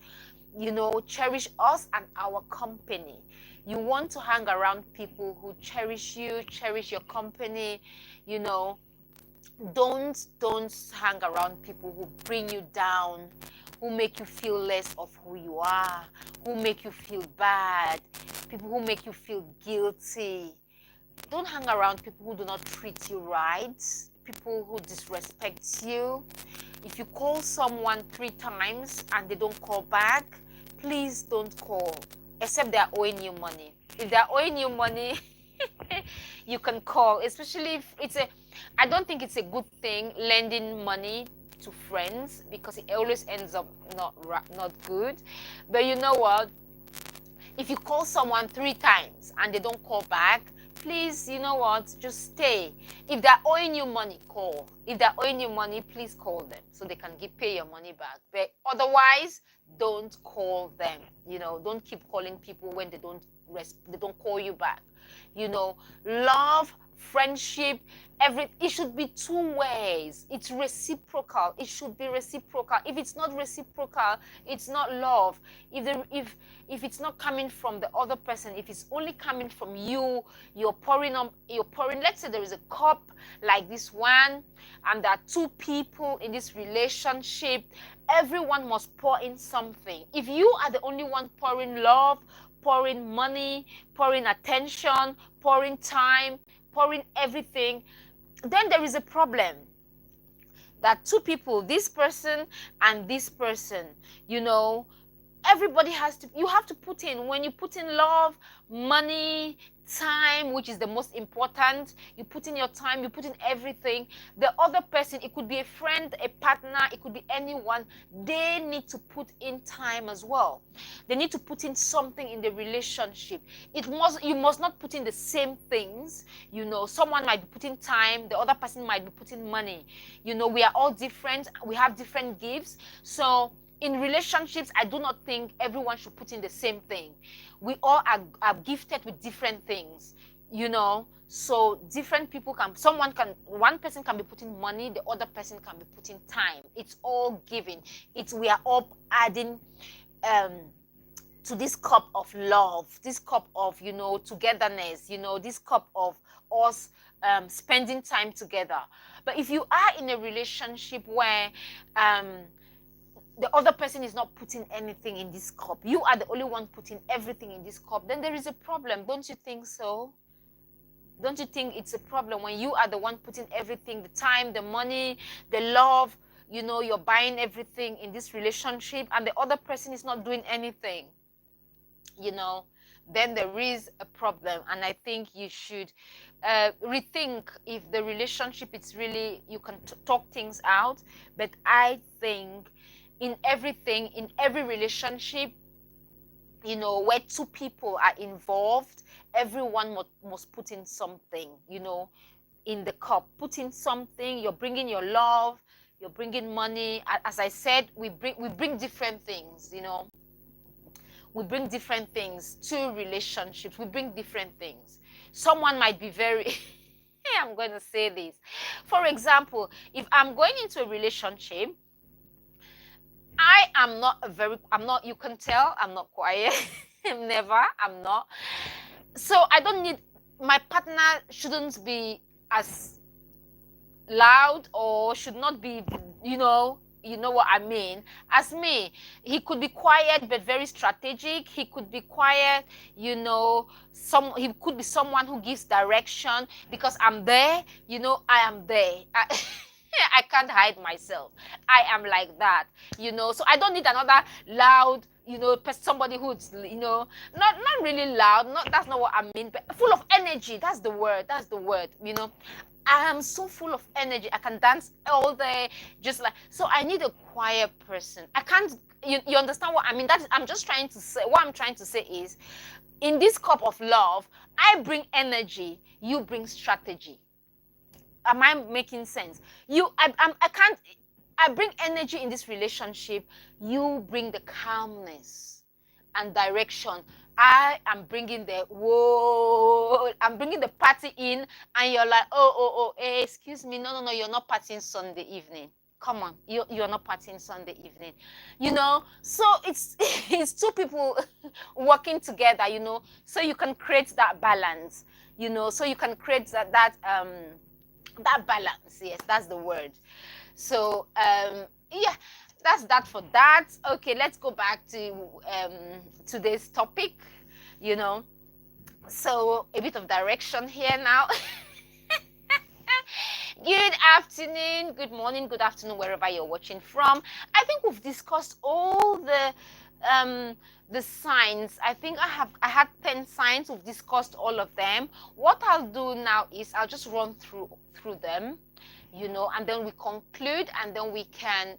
Cherish us and our company. You want to hang around people who cherish you, cherish your company. Don't hang around people who bring you down, who make you feel less of who you are, who make you feel bad, people who make you feel guilty. Don't hang around people who do not treat you right, people who disrespect you. If you call someone 3 times and they don't call back, please don't call, except they're owing you money. If they're owing you money, you can call, especially if I don't think it's a good thing lending money to friends, because it always ends up not good. But you know what? If you call someone 3 times and they don't call back, please, just stay. If they're owing you money, call. If they're owing you money, please call them so they can pay your money back. But otherwise, don't call them. Don't keep calling people when they don't call you back. Love, friendship, it should be 2 ways. It's reciprocal. It should be reciprocal. If it's not reciprocal, it's not love. If it's not coming from the other person, if it's only coming from you, you're pouring. Let's say there is a cup like this one, and there are 2 people in this relationship. Everyone must pour in something. If you are the only one pouring love, pouring money, pouring attention, pouring time, pouring everything, then there is a problem. That 2 people, this person and this person, everybody you have to put in. When you put in love, money, time, which is the most important, you put in your time, you put in everything. The other person, it could be a friend, a partner, it could be anyone, they need to put in time as well. They need to put in something in the relationship. You must not put in the same things. Someone might be putting time, the other person might be putting money. We are all different, we have different gifts. So in relationships, I do not think everyone should put in the same thing. We all are gifted with different things, so different people one person can be putting money, the other person can be putting time. It's all given. We are all adding to this cup of love, this cup of, togetherness, this cup of us spending time together. But if you are in a relationship where the other person is not putting anything in this cup, you are the only one putting everything in this cup, then there is a problem. Don't you think so? Don't you think it's a problem when you are the one putting everything, the time, the money, the love, you're buying everything in this relationship, and the other person is not doing anything? Then there is a problem. And I think you should rethink if the relationship is really, you can talk things out. But I think in every relationship, you know, where two people are involved, everyone must put in something, you know, in the cup. Put in something. You're bringing your love, you're bringing money. As I said, we bring different things, you know. We bring different things to relationships. We bring different things. Someone might be very I'm going to say this. For example, if I'm going into a relationship, I'm not, you can tell, I'm not quiet. I'm not. So I don't need, my partner shouldn't be as loud or should not be, you know what I mean, as me. He could be quiet but very strategic. He could be quiet, you know, he could be someone who gives direction, because I'm there, you know, I am there. I can't hide myself. I am like that, you know. So I don't need another loud, you know, somebody who's, you know, not really loud. Not, that's not what I mean, but full of energy. That's the word. You know, I am so full of energy. I can dance all day, just like. So I need a quiet person. I can't. You understand what I mean? I'm just trying to say. What I'm trying to say is, in this cup of love, I bring energy. You bring strategy. Am I making sense? I can't. I bring energy in this relationship. You bring the calmness and direction. I am bringing the whoa. I'm bringing the party in, and you're like, oh, hey, excuse me, no, you're not partying Sunday evening. Come on, you're not partying Sunday evening, you know. So it's it's two people working together, you know. So you can create that balance, you know. So you can create that balance. Yes, that's the word. So yeah, that's that for that. Okay, let's go back to today's topic, you know. So a bit of direction here now. Good afternoon, good morning, good afternoon, wherever you're watching from. I think we've discussed all the signs. I think I had 10 signs. We've discussed all of them. What I'll do now is I'll just run through them, you know, and then we conclude, and then we can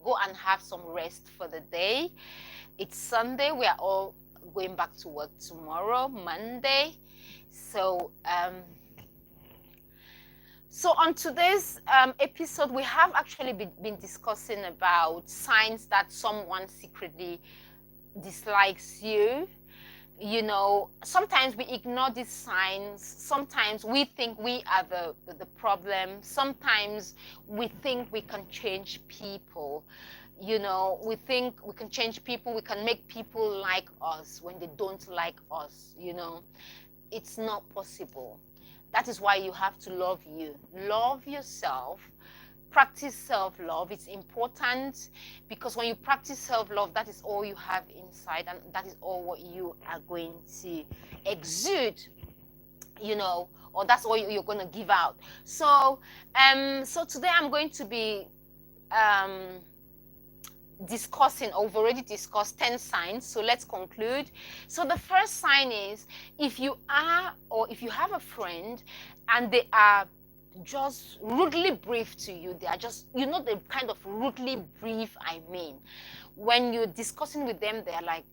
go and have some rest for the day. It's Sunday. We are all going back to work tomorrow, Monday. So so on today's episode, we have actually been discussing about signs that someone secretly dislikes you. You know, sometimes we ignore these signs. Sometimes we think we are the problem. Sometimes we think we can change people. You know, we think we can change people. We can make people like us when they don't like us, you know. It's not possible. That is why you have to love you. Love yourself. Practice self-love. It's important, because when you practice self-love, that is all you have inside, and that is all what you are going to exude, you know, or that's all you're going to give out. So so today I'm going to be discussing, or we've already discussed 10 signs. So let's conclude. So the first sign is, if you are, or if you have a friend and they are just rudely brief to you, they are just, you know, the kind of rudely brief I mean, when you're discussing with them, they're like,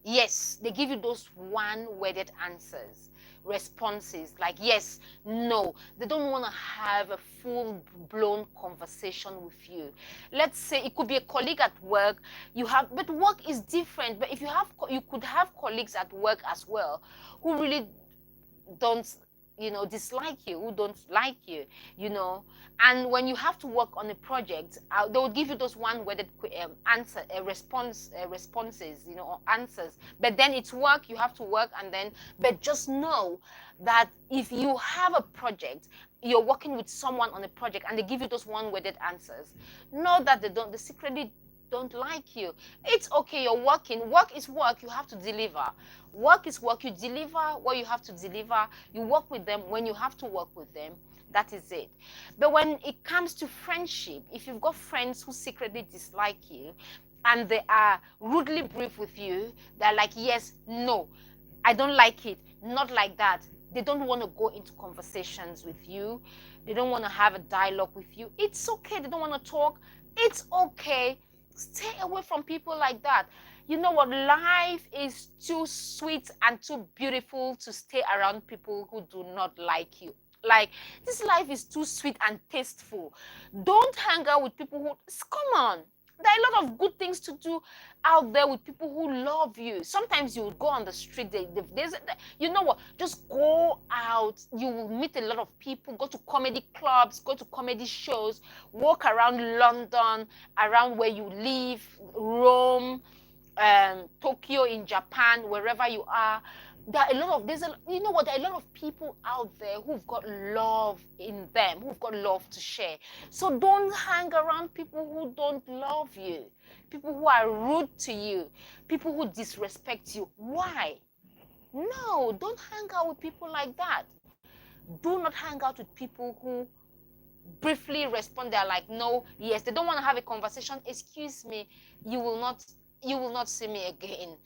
yes, they give you those one-worded answers, responses, like yes, no. They don't want to have a full-blown conversation with you. Let's say it could be a colleague at work. But work is different. But if you could have colleagues at work as well who really don't, you know, dislike you, who don't like you, you know. And when you have to work on a project, they will give you those one-worded responses, you know, or answers. But then it's work, you have to work, and then, but just know that if you have a project, you're working with someone on a project, and they give you those one-worded answers, know that they secretly don't like you. It's okay, you're working. Work is work, you have to deliver. Work is work, you deliver what you have to deliver. You work with them when you have to work with them. That is it. But when it comes to friendship, if you've got friends who secretly dislike you and they are rudely brief with you, they're like, yes, no, I don't like it, not like that. They don't want to go into conversations with you. They don't want to have a dialogue with you. It's okay. They don't want to talk. It's okay. Stay away from people like that. You know what? Life is too sweet and too beautiful to stay around people who do not like you. Like, this life is too sweet and tasteful. Don't hang out with people who, come on. There are a lot of good things to do out there with people who love you. Sometimes you will go on the street, you know what? Just go out. You will meet a lot of people. Go to comedy clubs, go to comedy shows, walk around London, around where you live, Rome, Tokyo in Japan, wherever you are. There are a lot of you know what? There are a lot of people out there who've got love in them, who've got love to share. So don't hang around people who don't love you, people who are rude to you, people who disrespect you. Why? No, don't hang out with people like that. Do not hang out with people who briefly respond. They're like, no, yes. They don't want to have a conversation. Excuse me, you will not see me again.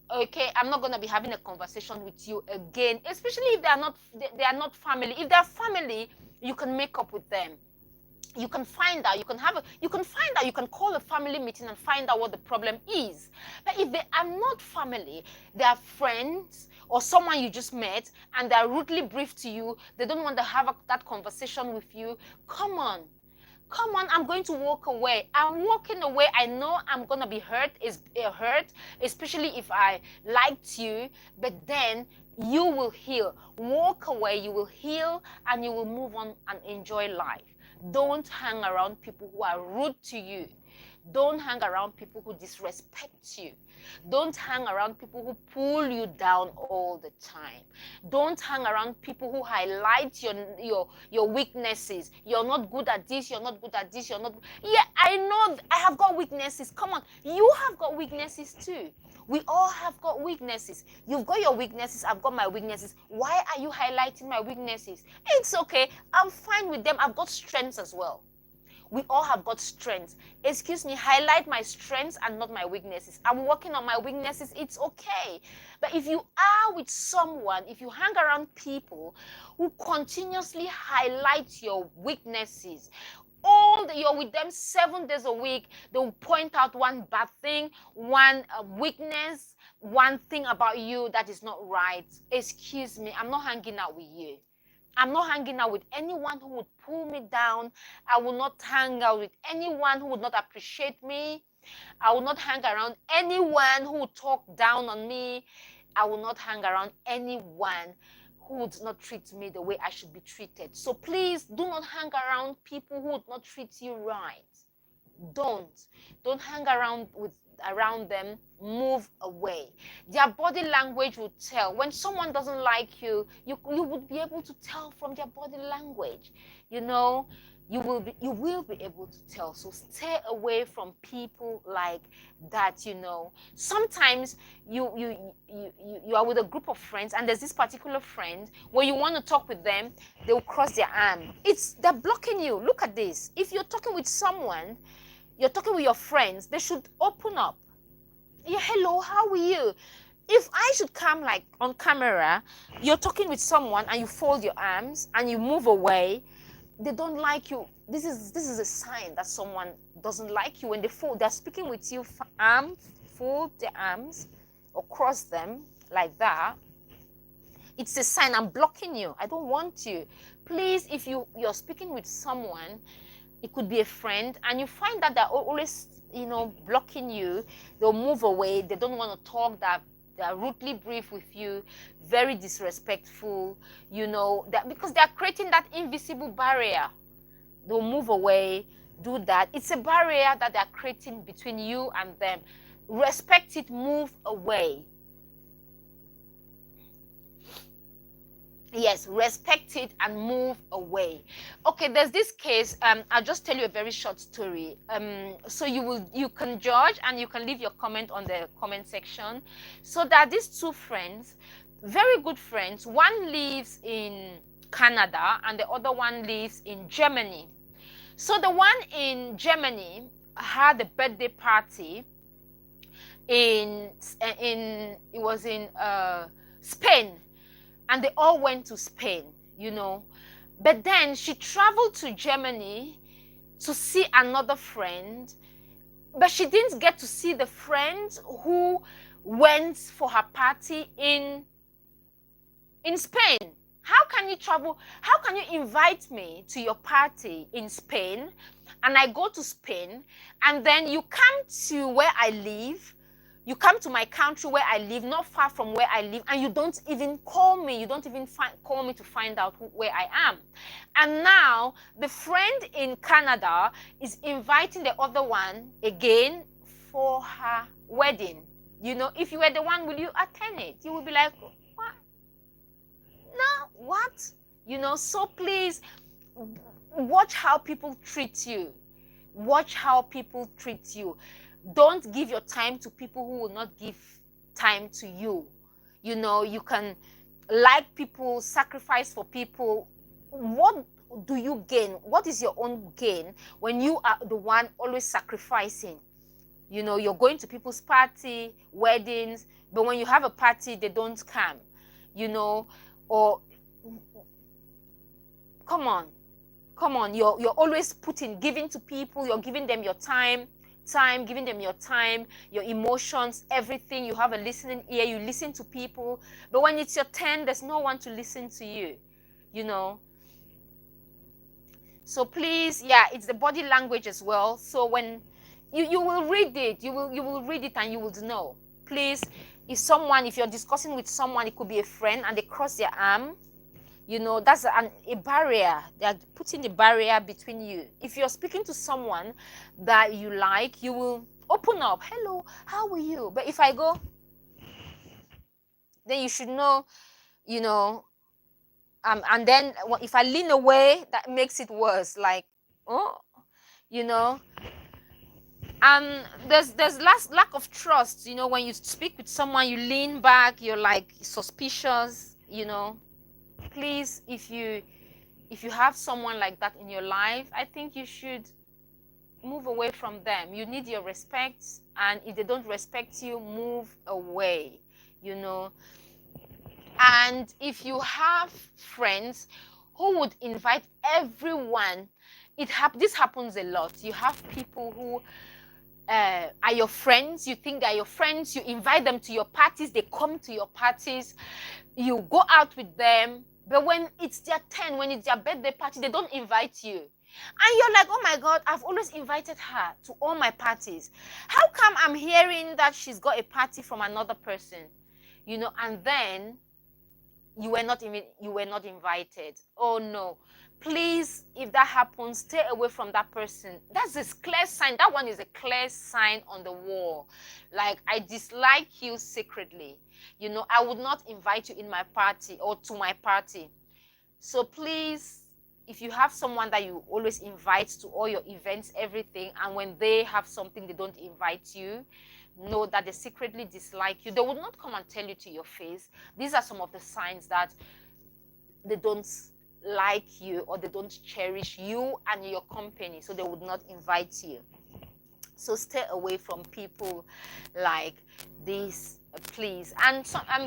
Okay, I'm not going to be having a conversation with you again, especially if they are not family. If they're family, you can make up with them. You can find out, you can call a family meeting and find out what the problem is. But if they are not family, they are friends or someone you just met and they're rudely brief to you, they don't want to have that conversation with you, come on, I'm going to walk away. I'm walking away. I know I'm going to be hurt, especially if I liked you, but then you will heal. Walk away, you will heal, and you will move on and enjoy life. Don't hang around people who are rude to you. Don't hang around people who disrespect you. Don't hang around people who pull you down all the time. Don't hang around people who highlight your weaknesses. You're not good at this, you're not good at this, you're not. Yeah, I know I have got weaknesses. Come on, you have got weaknesses too. We all have got weaknesses. You've got your weaknesses, I've got my weaknesses. Why are you highlighting my weaknesses? It's okay. I'm fine with them. I've got strengths as well. We all have got strengths. Excuse me, highlight my strengths and not my weaknesses. I'm working on my weaknesses. It's okay. But if you are with someone, if you hang around people who continuously highlight your weaknesses, you're with them 7 days a week, they'll point out one bad thing, one weakness, one thing about you that is not right. Excuse me, I'm not hanging out with you. I'm not hanging out with anyone who would pull me down. I will not hang out with anyone who would not appreciate me. I will not hang around anyone who would talk down on me. I will not hang around anyone who would not treat me the way I should be treated. So please do not hang around people who would not treat you right. Don't hang around them. Move away. Their body language will tell. When someone doesn't like you, you would be able to tell from their body language. You know, you will be able to tell. So stay away from people like that. You know, sometimes you are with a group of friends and there's this particular friend where you want to talk with them, they will cross their arm. They're blocking you. Look at this. If you're talking with someone, you're talking with your friends, they should open up. Yeah, hello, how are you? If I should come like on camera, you're talking with someone and you fold your arms and you move away, they don't like you. This is a sign that someone doesn't like you. When they're speaking with you, fold their arms or cross them like that. It's a sign I'm blocking you. I don't want you. Please, if you're speaking with someone, it could be a friend, and you find that they're always, blocking you, they'll move away. They don't want to talk, they're rudely brief with you, very disrespectful, because they're creating that invisible barrier. They'll move away, do that. It's a barrier that they're creating between you and them. Respect it, move away. Yes, respect it and move away. Okay, there's this case. I'll just tell you a very short story. So you can judge and you can leave your comment on the comment section. So there are these two friends, very good friends. One lives in Canada and the other one lives in Germany. So the one in Germany had a birthday party it was in Spain. And they all went to Spain, But then she traveled to Germany to see another friend. but she didn't get to see the friend who went for her party in Spain. How can you travel? How can you invite me to your party in Spain, and I go to Spain, and then you come to where I live, you come to my country where I live, not far from where I live, and you don't even call me. You don't even call me to find out where I am. And now the friend in Canada is inviting the other one again for her wedding. You know, if you were the one, will you attend it? You will be like, what? No, what? You know, so please watch how people treat you. Watch how people treat you. Don't give your time to people who will not give time to you. You know, you can like people, sacrifice for people. What do you gain? What is your own gain when you are the one always sacrificing? You know, you're going to people's party, weddings, but when you have a party, they don't come. You know, or come on, you're always giving to people, you're giving them your time, giving them your time, your emotions, everything. You have a listening ear, you listen to people, but when it's your turn, there's no one to listen to you, you know. So please, yeah, it's the body language as well. So when you will read it, you will read it and you will know. Please, if you're discussing with someone, it could be a friend, and they cross their arm, you know, that's a barrier. They're putting a barrier between you. If you're speaking to someone that you like, you will open up. Hello, how are you? But if I go, then you should know, you know, and then if I lean away, that makes it worse. Like, oh, you know. There's lack of trust, you know. When you speak with someone, you lean back, you're like suspicious, you know. Please, if you have someone like that in your life, I think you should move away from them. You need your respect, and if they don't respect you, move away, you know. And if you have friends who would invite everyone, this happens a lot. You have people who are your friends, you think they're your friends, you invite them to your parties, they come to your parties, you go out with them, but when it's their turn, when it's their birthday party, they don't invite you. And you're like, oh my God, I've always invited her to all my parties. How come I'm hearing that she's got a party from another person? You know, and then you were not invited. Oh no. Please, if that happens, stay away from that person. That's a clear sign. That one is a clear sign on the wall. Like, I dislike you secretly. You know, I would not invite you in my party or to my party. So please, if you have someone that you always invite to all your events, everything, and when they have something, they don't invite you, know that they secretly dislike you. They will not come and tell you to your face. These are some of the signs that they don't like you, or they don't cherish you and your company, so they would not invite you. So stay away from people like this, please. And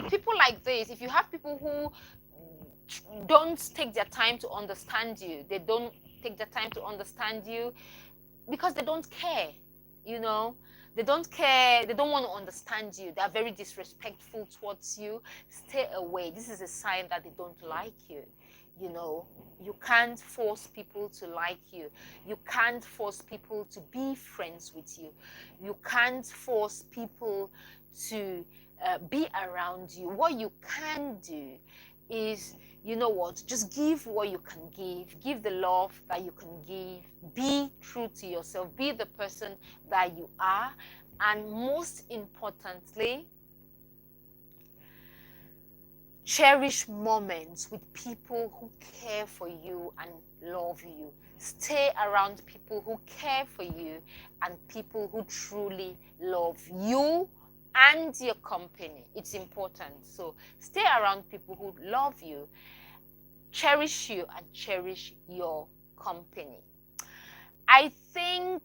people like this, if you have people who don't take their time to understand you, they don't take their time to understand you because they don't care, you know. They don't care. They don't want to understand you. They are very disrespectful towards you. Stay away. This is a sign that they don't like you. You know, you can't force people to like you. You can't force people to be friends with you. You can't force people to be around you. What you can do is, you know what, just give what you can give the love that you can give, be true to yourself, be the person that you are, and most importantly, cherish moments with people who care for you and love you. Stay around people who care for you and people who truly love you and your company. It's important. So stay around people who love you, cherish you, and cherish your company. I think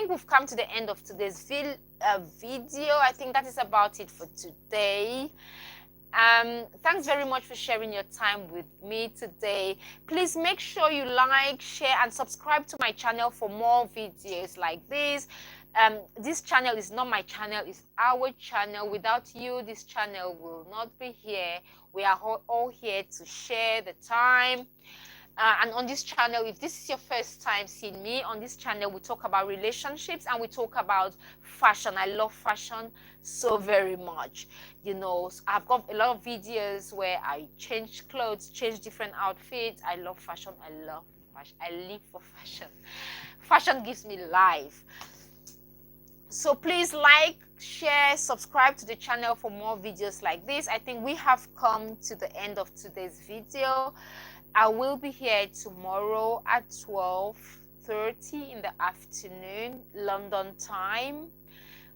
we've come to the end of today's video. I think that is about it for today. Thanks very much for sharing your time with me today. Please make sure you like, share, and subscribe to my channel for more videos like this. This channel is not my channel, it's our channel. Without you, this channel will not be here. We are all here to share the time. And on this channel, if this is your first time seeing me, on this channel we talk about relationships and we talk about fashion. I love fashion so very much. You know, I've got a lot of videos where I change clothes, change different outfits. I love fashion. I love fashion. I live for fashion. Fashion gives me life. So please like, share, subscribe to the channel for more videos like this. I think we have come to the end of today's video. I will be here tomorrow at 12:30 in the afternoon, London time.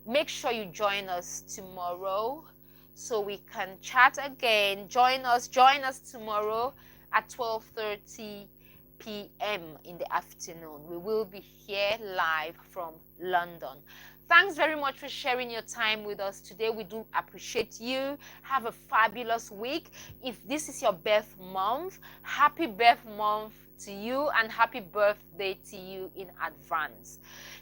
Make sure you join us tomorrow so we can chat again. Join us tomorrow at 12:30 p.m. in the afternoon. We will be here live from London. Thanks very much for sharing your time with us today. We do appreciate you. Have a fabulous week. If this is your birth month, happy birth month to you and happy birthday to you in advance.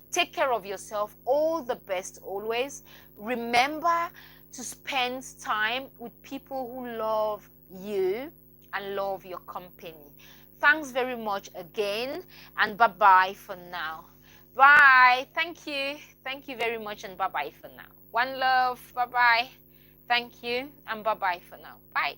Take care of yourself. All the best always. Remember to spend time with people who love you and love your company. Thanks very much again, and bye-bye for now. Bye. Thank you. Thank you very much, and bye-bye for now. One love. Bye-bye. Thank you, and bye-bye for now. Bye.